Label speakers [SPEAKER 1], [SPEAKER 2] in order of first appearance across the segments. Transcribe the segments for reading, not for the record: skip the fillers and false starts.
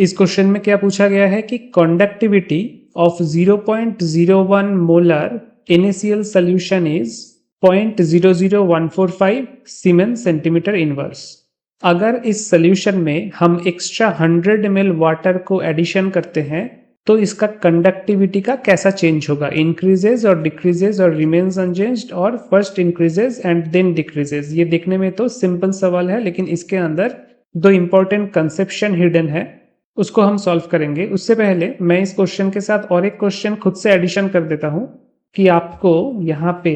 [SPEAKER 1] इस क्वेश्चन में क्या पूछा गया है कि conductivity of 0.01 molar NaCl solution is 0.00145 siemens centimetre inverse. अगर इस सोल्यूशन में हम एक्स्ट्रा 100 ml वाटर को एडिशन करते हैं तो इसका कंडक्टिविटी का कैसा चेंज होगा, इंक्रीजेज और डिक्रीजेज और रिमेन्स अनचेंज्ड और first increases and then decreases. ये देखने में तो सिंपल सवाल है लेकिन इसके अंदर दो इंपॉर्टेंट कंसेप्शन हिडन है, उसको हम सॉल्व करेंगे। उससे पहले मैं इस क्वेश्चन के साथ और एक क्वेश्चन खुद से एडिशन कर देता हूं कि आपको यहाँ पे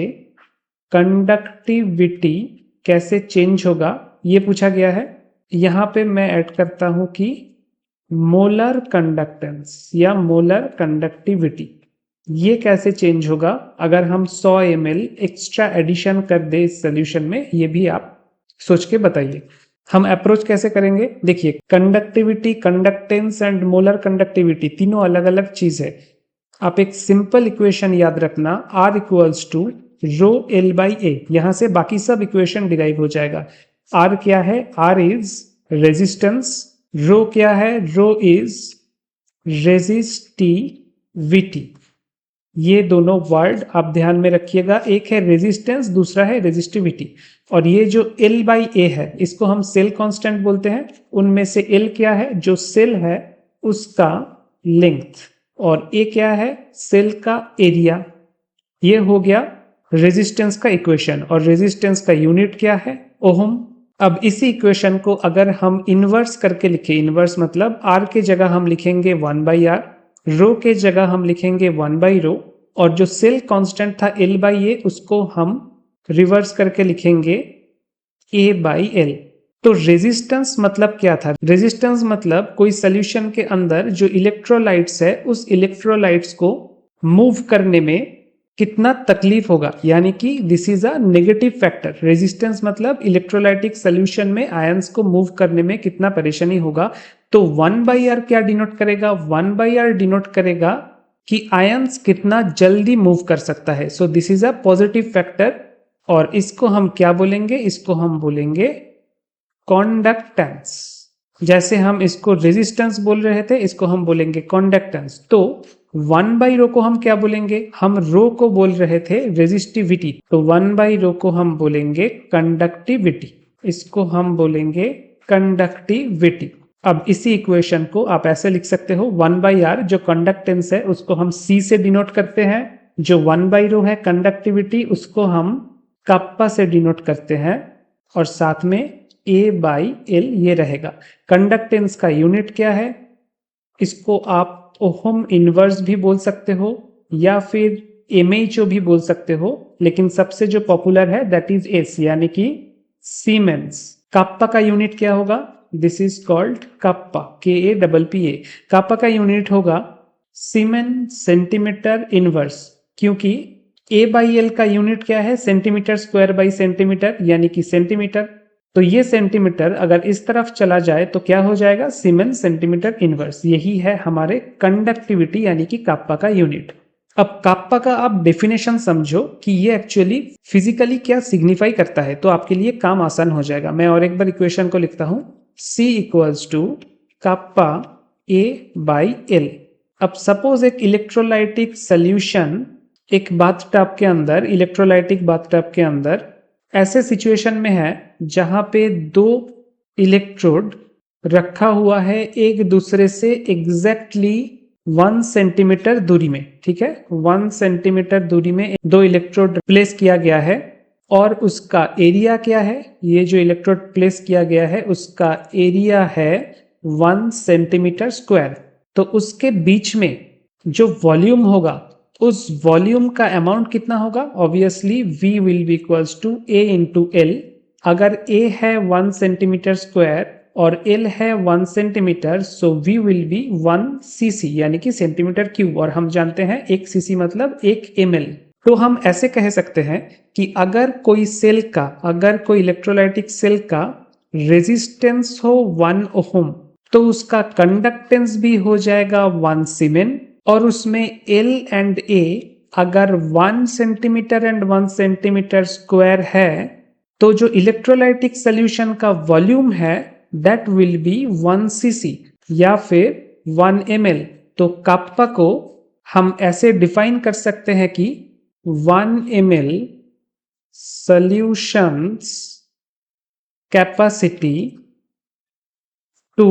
[SPEAKER 1] कंडक्टिविटी कैसे चेंज होगा ये पूछा गया है। यहाँ पे मैं ऐड करता हूं कि मोलर कंडक्टेंस या मोलर कंडक्टिविटी ये कैसे चेंज होगा अगर हम 100 ml एक्स्ट्रा एडिशन कर दे इस सोल्यूशन में, ये भी आप सोच के बताइए। हम अप्रोच कैसे करेंगे, देखिए conductivity, conductance and molar conductivity तीनों अलग अलग चीज है। आप एक सिंपल इक्वेशन याद रखना, R equals to rho L by A, यहां से बाकी सब इक्वेशन डिराइव हो जाएगा। R क्या है, R इज रेजिस्टेंस, रो क्या है, रो इज रेजिस्टिविटी। ये दोनों वर्ड आप ध्यान में रखिएगा, एक है रेजिस्टेंस, दूसरा है रेजिस्टिविटी। और ये जो L बाई ए है इसको हम सेल कांस्टेंट बोलते हैं। उनमें से L क्या है, जो सेल है उसका लेंथ, और A क्या है, सेल का एरिया। ये हो गया रेजिस्टेंस का इक्वेशन, और रेजिस्टेंस का यूनिट क्या है, ओहम। अब इसी इक्वेशन को अगर हम इनवर्स करके लिखें, इनवर्स मतलब R के जगह हम लिखेंगे 1 बाई आर, रो के जगह हम लिखेंगे 1 बाई रो, और जो सेल कांस्टेंट था L बाई ए उसको हम रिवर्स करके लिखेंगे A बाई एल। तो रेजिस्टेंस मतलब क्या था, रेजिस्टेंस मतलब कोई सोल्यूशन के अंदर जो इलेक्ट्रोलाइट्स है उस इलेक्ट्रोलाइट्स को मूव करने में कितना तकलीफ होगा, यानी कि this is a negative factor. Resistance मतलब इलेक्ट्रोलाइटिक सोल्यूशन में आयंस को मूव करने में कितना परेशानी होगा। तो 1 बाई आर क्या डिनोट करेगा, 1 बाई आर डिनोट करेगा कि आयंस कितना जल्दी मूव कर सकता है। So this is a positive factor, और इसको हम क्या बोलेंगे, इसको हम बोलेंगे कंडक्टेंस। जैसे हम इसको रेजिस्टेंस बोल रहे थे, इसको हम बोलेंगे कंडक्टेंस। तो 1 बाई रो को हम क्या बोलेंगे, हम रो को बोल रहे थे रेजिस्टिविटी, तो 1 बाई रो को हम बोलेंगे कंडक्टिविटी, इसको हम बोलेंगे कंडक्टिविटी। अब इसी इक्वेशन को आप ऐसे लिख सकते हो, 1 बाई आर जो कंडक्टेंस है उसको हम C से डिनोट करते हैं, जो 1 बाई रो है कंडक्टिविटी उसको हम कप्पा से डिनोट करते हैं, और साथ में A बाई एल ये रहेगा। कंडक्टेंस का यूनिट क्या है, इसको आप ओहम इनवर्स भी बोल सकते हो या फिर MHO भी बोल सकते हो, लेकिन सबसे जो पॉपुलर है दैट इज S, यानी कि सीमेंस। कप्पा का यूनिट क्या होगा, this is called kappa, KAPPA। Kappa का यूनिट होगा सीमेन सेंटीमीटर इनवर्स, क्योंकि A बाई एल का यूनिट क्या है, सेंटीमीटर स्क्वायर बाई सेंटीमीटर, यानी कि सेंटीमीटर। तो ये सेंटीमीटर अगर इस तरफ चला जाए तो क्या हो जाएगा, सीमेंस सेंटीमीटर इनवर्स। यही है हमारे कंडक्टिविटी यानी कि काप्पा का यूनिट। अब काप्पा का आप डेफिनेशन समझो कि ये एक्चुअली फिजिकली क्या सिग्निफाई करता है, तो आपके लिए काम आसान हो जाएगा। मैं और एक बार इक्वेशन को लिखता हूं, C equals to kappa A by L. अब सपोज एक इलेक्ट्रोलाइटिक सोल्यूशन एक बाथटब के अंदर, इलेक्ट्रोलाइटिक बाथटब के अंदर ऐसे सिचुएशन में है जहां पे दो इलेक्ट्रोड रखा हुआ है एक दूसरे से एग्जैक्टली 1 सेंटीमीटर दूरी में, ठीक है, 1 सेंटीमीटर दूरी में दो इलेक्ट्रोड प्लेस किया गया है, और उसका एरिया क्या है, ये जो इलेक्ट्रोड प्लेस किया गया है उसका एरिया है 1 सेंटीमीटर स्क्वायर। तो उसके बीच में जो वॉल्यूम होगा उस वॉल्यूम का अमाउंट कितना होगा, obviously V will be equals to A into L. अगर A है 1 सेंटीमीटर स्क्वायर और L है 1 centimetre, so V will B 1 cc यानी कि सेंटीमीटर क्यूब, और हम जानते हैं 1 cc मतलब 1 ml। तो हम ऐसे कह सकते हैं कि अगर कोई सेल का, अगर कोई इलेक्ट्रोलाइटिक सेल का रेजिस्टेंस हो 1 ओहम, तो उसका कंडक्टेंस भी हो जाएगा 1 सीमेन, और उसमें L एंड A अगर 1 सेंटीमीटर एंड 1 सेंटीमीटर स्क्वायर है, तो जो इलेक्ट्रोलाइटिक सोल्यूशन का वॉल्यूम है दैट विल बी 1 cc। या फिर 1 ml। तो काप्पा को हम ऐसे डिफाइन कर सकते हैं कि 1 ml solutions capacity to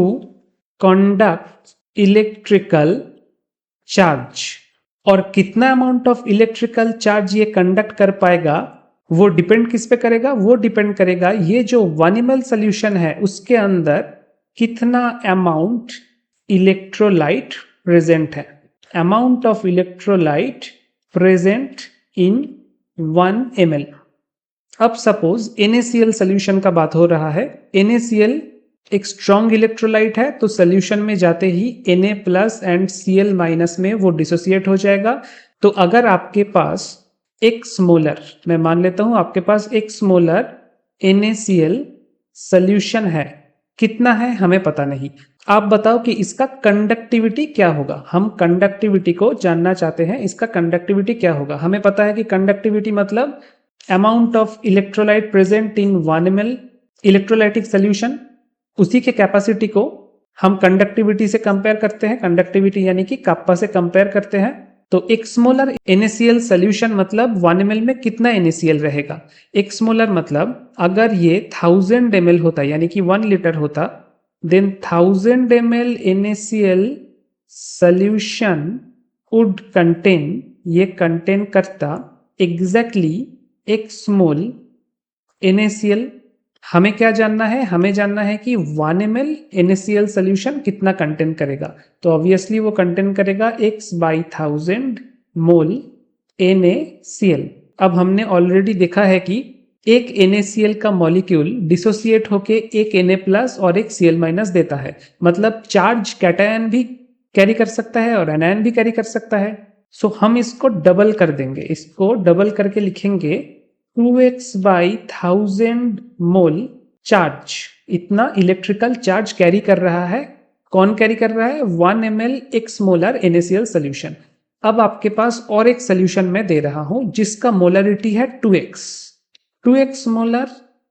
[SPEAKER 1] conduct electrical charge। और कितना अमाउंट ऑफ इलेक्ट्रिकल चार्ज ये कंडक्ट कर पाएगा वो डिपेंड किस पे करेगा, वो डिपेंड करेगा ये जो 1 ml सोल्यूशन है उसके अंदर कितना अमाउंट इलेक्ट्रोलाइट प्रेजेंट है। Amount of electrolyte present in 1 ml। अब सपोज NaCl सोल्यूशन का बात हो रहा है। NaCl एक स्ट्रॉन्ग इलेक्ट्रोलाइट है तो सोल्यूशन में जाते ही Na+ एंड Cl- में वो डिसोसिएट हो जाएगा। तो अगर आपके पास x मोलर, मैं मान लेता हूं आपके पास x मोलर NaCl सोल्यूशन है, कितना है हमें पता नहीं। आप बताओ कि इसका कंडक्टिविटी क्या होगा। हम कंडक्टिविटी को जानना चाहते हैं, इसका कंडक्टिविटी क्या होगा। हमें पता है कि कंडक्टिविटी मतलब amount of electrolyte present in 1 ml electrolytic solution, उसी के कैपेसिटी को हम कंडक्टिविटी से कंपेयर करते हैं। कंडक्टिविटी यानी कि काप्पा से कंपेयर करते हैं। तो x मोलर NaCl सोल्यूशन मतलब 1 ml में कितना NaCl रहेगा। x मोलर मतलब अगर ये 1000 ml होता यानी कि 1 लीटर होता, then 1000 ml NaCl solution would contain, ये कंटेन करता एग्जैक्टली x मोल NaCl। हमें क्या जानना है, हमें जानना है कि 1 ml NaCl सोल्यूशन कितना कंटेन करेगा। तो ऑब्वियसली वो कंटेन करेगा x/1000 मोल NaCl। अब हमने ऑलरेडी देखा है कि एक NaCl का मॉलिक्यूल डिसोसिएट होके एक Na+ और एक Cl- देता है, मतलब चार्ज कैटायन भी कैरी कर सकता है और एनायन भी कैरी कर सकता है। सो हम इसको डबल कर देंगे, इसको डबल करके लिखेंगे 2x/1000 मोल चार्ज। इतना इलेक्ट्रिकल चार्ज कैरी कर रहा है। कौन कैरी कर रहा है? 1 ml x molar NaCl solution. अब आपके पास और एक सोल्यूशन मैं दे रहा हूं जिसका मोलरिटी है 2x मोलर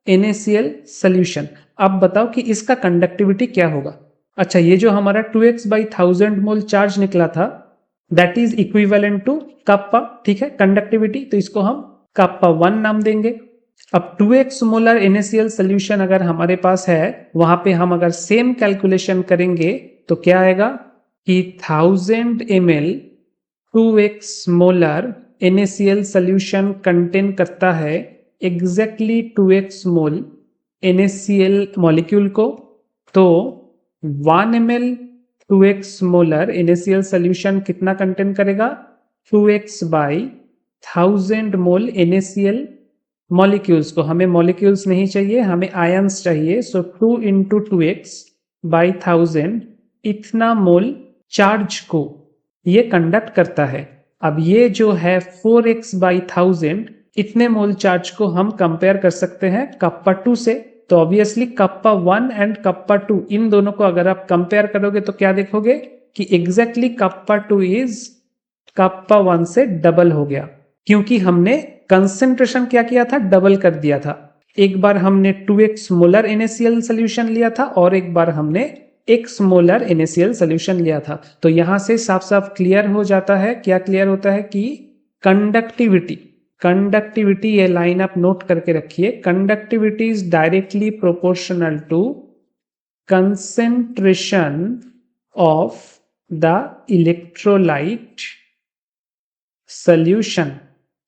[SPEAKER 1] NaCl सोल्यूशन। अब बताओ कि इसका कंडक्टिविटी क्या होगा। अच्छा, ये जो हमारा 2x/1000 मोल चार्ज निकला था दैट इज इक्विवेलेंट टू काप्पा, ठीक है, कंडक्टिविटी। तो इसको हम काप्पा 1 नाम देंगे। अब 2x मोलर NaCl सोल्यूशन अगर हमारे पास है, वहां पे हम अगर सेम कैलकुलेशन करेंगे तो क्या आएगा कि 1000 ml 2x molar NaCl solution contain करता है एग्जैक्टली 2x मोल NaCl मॉलिक्यूल को। तो 1 ml 2x molar NaCl solution कितना कंटेन करेगा? 2x/1000 मोल NaCl मॉलिक्यूल्स को। हमें मॉलिक्यूल्स नहीं चाहिए, हमें आयंस चाहिए। सो 2 × 2x/1000 इतना मोल चार्ज को ये कंडक्ट करता है। अब ये जो है 4x/1000 इतने मोल चार्ज को हम कंपेयर कर सकते हैं काप्पा 2 से। तो ऑब्वियसली काप्पा 1 एंड काप्पा 2 इन दोनों को अगर आप कंपेयर करोगे तो क्या देखोगे कि एग्जैक्टली काप्पा 2 इज काप्पा 1 से डबल हो गया, क्योंकि हमने कंसेंट्रेशन क्या किया था, डबल कर दिया था। एक बार हमने 2x मोलर NaCl सोल्यूशन लिया था और एक बार हमने x मोलर NaCl सोल्यूशन लिया था। तो यहां से साफ साफ क्लियर हो जाता है, क्या क्लियर होता है कि कंडक्टिविटी ये लाइन आप नोट करके रखिए, conductivity is directly proportional to concentration of the electrolyte solution,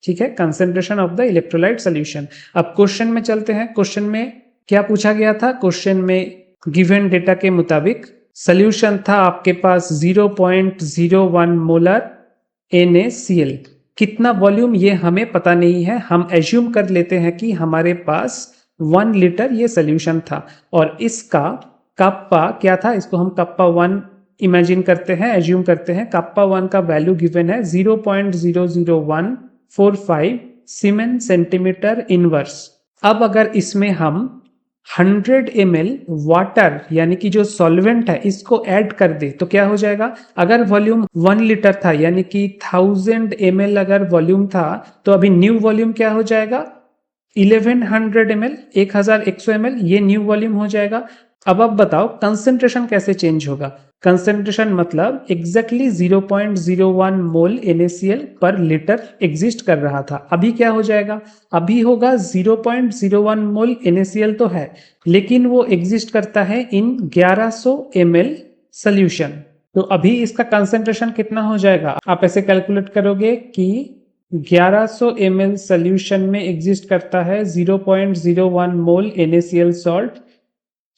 [SPEAKER 1] ठीक है, concentration of the electrolyte solution. अब क्वेश्चन में चलते हैं। क्वेश्चन में क्या पूछा गया था? क्वेश्चन में गिवन डेटा के मुताबिक सोल्यूशन था आपके पास 0.01 मोलर NaCl। कितना वॉल्यूम ये हमें पता नहीं है, हम एज्यूम कर लेते हैं कि हमारे पास 1 लीटर ये सोल्यूशन था और इसका काप्पा क्या था, इसको हम काप्पा 1 इमेजिन करते हैं, एज्यूम करते हैं। काप्पा 1 का वैल्यू गिवन है 0.00145 सीमेन सेंटीमीटर इनवर्स। अब अगर इसमें हम 100 ml वाटर यानी कि जो सॉल्वेंट है इसको ऐड कर दे तो क्या हो जाएगा? अगर वॉल्यूम 1 लीटर था यानी कि 1000 ml अगर वॉल्यूम था तो अभी न्यू वॉल्यूम क्या हो जाएगा? 1100 ml, 1100 ml ये न्यू वॉल्यूम हो जाएगा। अब आप बताओ कंसेंट्रेशन कैसे चेंज होगा। कंसेंट्रेशन मतलब एग्जैक्टली 0.01 मोल NaCl पर लीटर एग्जिस्ट कर रहा था, अभी क्या हो जाएगा, अभी होगा 0.01 मोल NaCl तो है, लेकिन वो एग्जिस्ट करता है इन 1100 ml सोल्यूशन। तो अभी इसका कंसेंट्रेशन कितना हो जाएगा, आप ऐसे कैलकुलेट करोगे कि 1100 ml सोल्यूशन में एग्जिस्ट करता है 0.01 मोल NaCl सॉल्ट।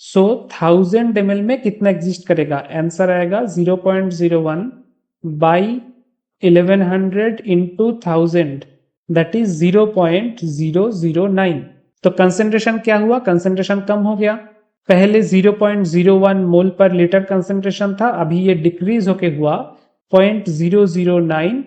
[SPEAKER 1] सो 1000 ml में कितना एग्जिस्ट करेगा, आंसर आएगा 0.01 बाई 1100 इंटू 1000, दैट इज 0.009। तो कंसेंट्रेशन क्या हुआ, कंसेंट्रेशन कम हो गया। पहले 0.01 मोल पर लीटर कंसेंट्रेशन था, अभी ये डिक्रीज होके हुआ 0.009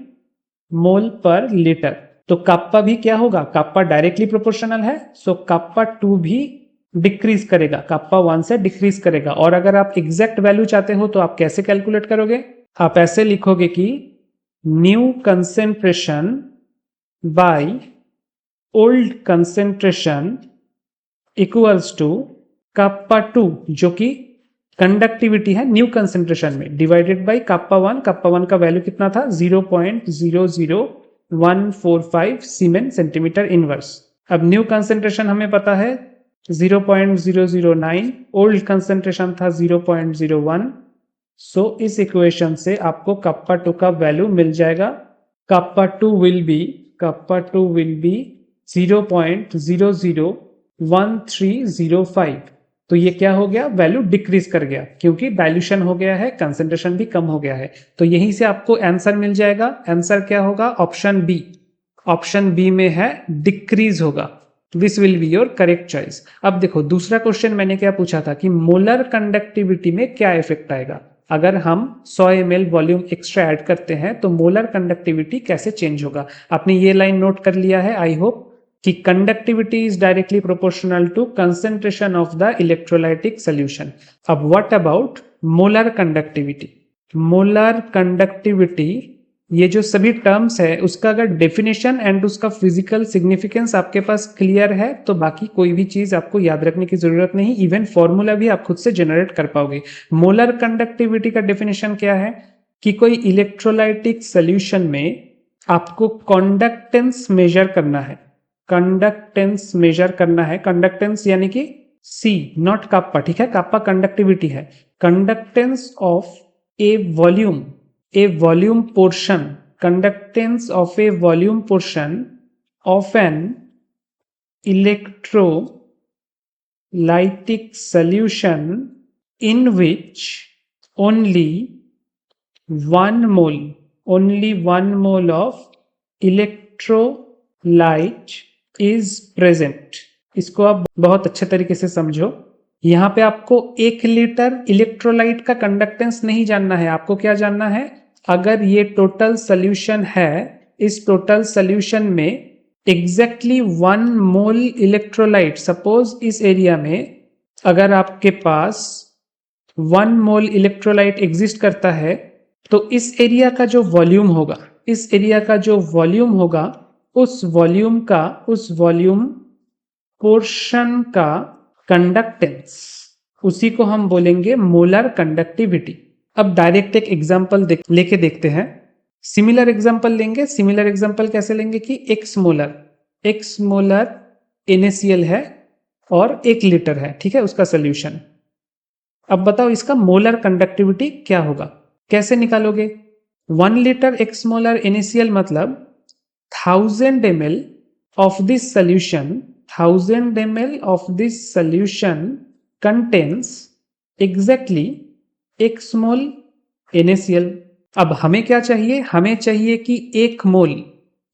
[SPEAKER 1] मोल पर लीटर। तो काप्पा भी क्या होगा, काप्पा डायरेक्टली प्रोपोर्शनल है, सो काप्पा 2 भी डिक्रीज करेगा, काप्पा 1 से डिक्रीज करेगा। और अगर आप एग्जैक्ट वैल्यू चाहते हो तो आप कैसे कैलकुलेट करोगे, आप ऐसे लिखोगे कि new concentration by old concentration equals to kappa 2 जो कि कंडक्टिविटी है न्यू कंसेंट्रेशन में, डिवाइडेड बाय काप्पा 1। काप्पा 1 का वैल्यू कितना था, 0.00145 सीमेन सेंटीमीटर इनवर्स। अब न्यू कंसेंट्रेशन हमें पता है 0.009, ओल्ड कंसेंट्रेशन था 0.01। सो इस इक्वेशन से आपको काप्पा 2 का वैल्यू मिल जाएगा। काप्पा 2 विल बी 0.001305। तो ये क्या हो गया, वैल्यू डिक्रीज कर गया क्योंकि डाइल्यूशन हो गया है, कंसेंट्रेशन भी कम हो गया है। तो यहीं से आपको आंसर मिल जाएगा। आंसर क्या होगा, ऑप्शन बी। ऑप्शन बी में है डिक्रीज होगा। This will be your correct choice. अब देखो दूसरा क्वेश्चन मैंने क्या पूछा था कि मोलर कंडक्टिविटी में क्या इफेक्ट आएगा अगर हम 100 ml वॉल्यूम एक्स्ट्रा ऐड करते हैं, तो मोलर कंडक्टिविटी कैसे चेंज होगा। आपने ये लाइन नोट कर लिया है आई होप कि conductivity is directly proportional to concentration of the electrolytic solution. अब what about molar conductivity. Molar conductivity ये जो सभी टर्म्स है उसका अगर डेफिनेशन एंड उसका फिजिकल सिग्निफिकेंस आपके पास क्लियर है तो बाकी कोई भी चीज आपको याद रखने की जरूरत नहीं, इवन फॉर्मूला भी आप खुद से जनरेट कर पाओगे। मोलर कंडक्टिविटी का डेफिनेशन क्या है कि कोई इलेक्ट्रोलाइटिक सोल्यूशन में आपको कंडक्टेंस मेजर करना है, कंडक्टेंस मेजर करना है। कंडक्टेंस यानी कि सी नॉट काप्पा, ठीक है, काप्पा कंडक्टिविटी है। Conductance of A volume portion, conductance of a volume portion of an electrolytic solution in which only 1 mole of electrolyte is present। इसको आप बहुत अच्छे तरीके से समझो। यहां पे आपको 1 लीटर इलेक्ट्रोलाइट का कंडक्टेंस नहीं जानना है, आपको क्या जानना है, अगर ये टोटल सोल्यूशन है, इस टोटल सोल्यूशन में एग्जैक्टली 1 मोल इलेक्ट्रोलाइट, सपोज इस एरिया में अगर आपके पास 1 मोल इलेक्ट्रोलाइट एग्जिस्ट करता है, तो इस एरिया का जो वॉल्यूम होगा, इस एरिया का जो वॉल्यूम होगा, उस वॉल्यूम पोर्शन का कंडक्टेंस, उसी को हम बोलेंगे मोलर कंडक्टिविटी। अब डायरेक्ट एक एग्जांपल लेके देखते हैं। सिमिलर एग्जांपल लेंगे। सिमिलर एग्जांपल कैसे लेंगे कि x मोलर NaCl है और 1 लीटर है, ठीक है, उसका सोल्यूशन। अब बताओ इसका मोलर कंडक्टिविटी क्या होगा, कैसे निकालोगे। 1 लीटर x मोलर NaCl मतलब 1000 ml of this solution, 1000 ml of this solution contains exactly x mole NaCl। अब हमें क्या चाहिए, हमें चाहिए कि 1 मोल,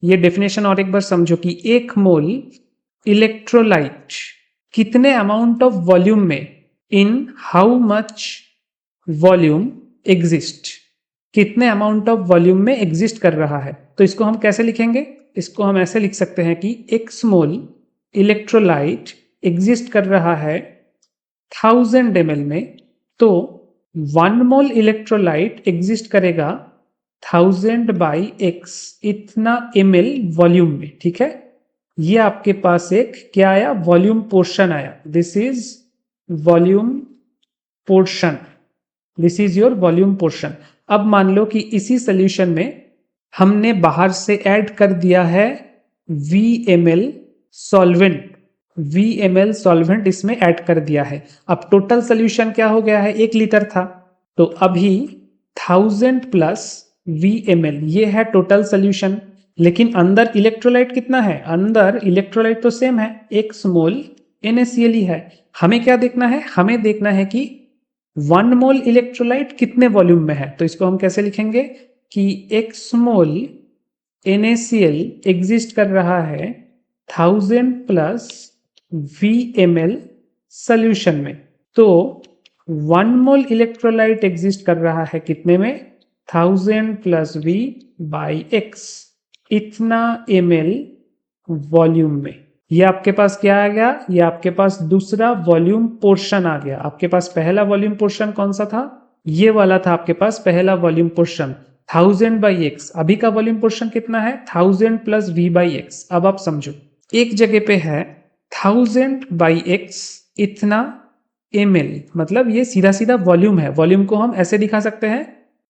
[SPEAKER 1] ये डेफिनेशन और एक बार समझो कि 1 मोल इलेक्ट्रोलाइट कितने अमाउंट ऑफ वॉल्यूम में, in how much volume exist, कितने अमाउंट ऑफ वॉल्यूम में एग्जिस्ट कर रहा है। तो इसको हम कैसे लिखेंगे, इसको हम ऐसे लिख सकते हैं कि x मोल इलेक्ट्रोलाइट एग्जिस्ट कर रहा है 1000 ml में, तो 1 मोल इलेक्ट्रोलाइट एग्जिस्ट करेगा 1000 बाई x इतना ml वॉल्यूम में, ठीक है। ये आपके पास एक क्या आया, वॉल्यूम पोर्शन आया। This is volume portion, this is your volume portion. अब मान लो कि इसी सोल्यूशन में हमने बाहर से ऐड कर दिया है VmL सॉल्वेंट, VmL सॉल्वेंट इसमें ऐड कर दिया है। अब टोटल सोल्यूशन क्या हो गया है, 1 लीटर था, तो अभी 1000 प्लस VmL ये है टोटल सोल्यूशन। लेकिन अंदर इलेक्ट्रोलाइट कितना है, अंदर इलेक्ट्रोलाइट तो सेम है, 1 स्मॉल NaCl ही है। हमें क्या देखना है, हमें देखना है कि 1 मोल इलेक्ट्रोलाइट कितने वॉल्यूम में है। तो इसको हम कैसे लिखेंगे कि 1 स्मॉल NaCl एग्जिस्ट कर रहा है 1000 प्लस VmL सोल्यूशन में। तो 1 मोल इलेक्ट्रोलाइट एग्जिस्ट कर रहा है कितने में, 1000 प्लस V बाई X, इतना ml वॉल्यूम में। ये आपके पास क्या आ गया, ये आपके पास दूसरा वॉल्यूम पोर्शन आ गया। आपके पास पहला वॉल्यूम पोर्शन कौन सा था, ये वाला था आपके पास पहला वॉल्यूम पोर्शन 1000 बाई X। अभी का वॉल्यूम पोर्शन कितना है, 1000 प्लस V बाई X। अब आप समझो, एक जगह पे है 1000 बाई X इतना ml, मतलब ये सीधा सीधा वॉल्यूम है। वॉल्यूम को हम ऐसे दिखा सकते हैं,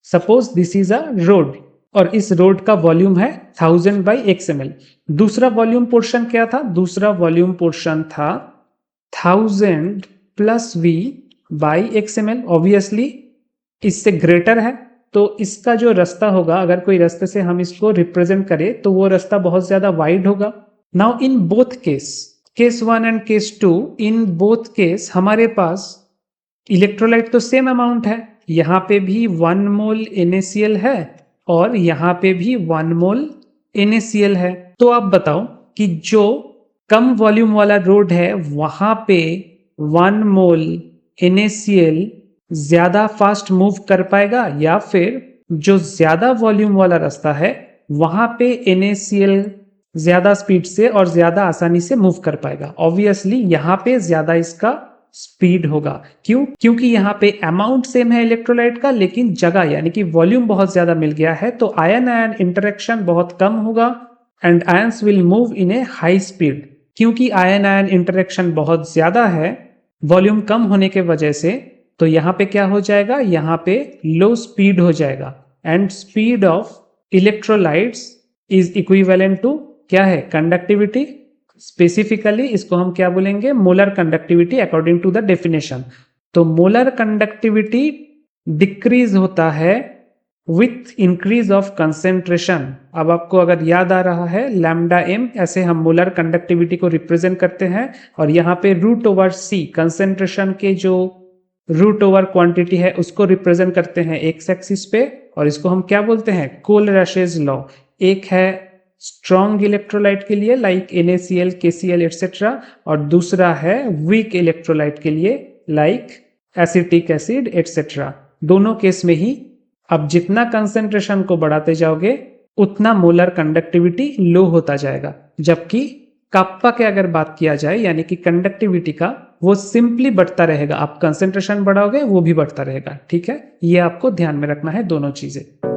[SPEAKER 1] suppose this is a road और इस रोड का वॉल्यूम है 1000 बाई XmL। दूसरा वॉल्यूम पोर्शन क्या था, दूसरा वॉल्यूम पोर्शन था 1000 plus V by XmL। Obviously इससे ग्रेटर है, तो इसका जो रास्ता होगा, अगर कोई रास्ते से हम इसको रिप्रेजेंट करें तो वो रास्ता बहुत ज्यादा वाइड होगा। Now in both case 1 and case 2, in both case हमारे पास इलेक्ट्रोलाइट तो सेम अमाउंट है। यहाँ पे भी 1 मोल NaCl है और यहाँ पे भी 1 मोल NaCl है। तो आप बताओ कि जो कम वॉल्यूम वाला रोड है वहां पे 1 मोल NaCl ज्यादा फास्ट मूव कर पाएगा, या फिर जो ज्यादा वॉल्यूम वाला रास्ता है वहां पे NaCl ज्यादा स्पीड से और ज्यादा आसानी से मूव कर पाएगा। ऑब्वियसली यहाँ पे ज्यादा इसका स्पीड होगा। क्यों, क्योंकि यहाँ पे अमाउंट सेम है इलेक्ट्रोलाइट का, लेकिन जगह यानी कि वॉल्यूम बहुत ज्यादा मिल गया है, तो आयन आयन इंटरेक्शन बहुत कम होगा and ions will move in A high speed. क्योंकि आयन आयन इंटरेक्शन बहुत ज्यादा है वॉल्यूम कम होने के वजह से, तो यहाँ पे क्या हो जाएगा, यहाँ पे लो स्पीड हो जाएगा and speed of electrolytes is equivalent to क्या है, कंडक्टिविटी। स्पेसिफिकली इसको हम क्या बोलेंगे, molar conductivity according to the definition. तो मोलर कंडक्टिविटी डिक्रीज होता है विथ इंक्रीज ऑफ कंसेंट्रेशन। अब आपको अगर याद आ रहा है, लैम्डा m ऐसे हम मोलर कंडक्टिविटी को रिप्रेजेंट करते हैं, और यहाँ पे रूट ओवर c कंसेंट्रेशन के जो रूट ओवर क्वांटिटी है उसको रिप्रेजेंट करते हैं एक्स एक्सिस पे, और इसको हम क्या बोलते हैं, कोलराशेस लॉ। एक है स्ट्रॉन्ग इलेक्ट्रोलाइट के लिए लाइक NaCl, KCl एटसेट्रा, और दूसरा है वीक इलेक्ट्रोलाइट के लिए लाइक एसिटिक एसिड एटसेट्रा। दोनों केस में ही अब जितना कंसेंट्रेशन को बढ़ाते जाओगे उतना मोलर कंडक्टिविटी लो होता जाएगा, जबकि काप्पा के अगर बात किया जाए यानी कि कंडक्टिविटी का, वो सिंपली बढ़ता रहेगा। आप कंसेंट्रेशन बढ़ाओगे वो भी बढ़ता रहेगा। ठीक है, ये आपको ध्यान में रखना है दोनों चीजें।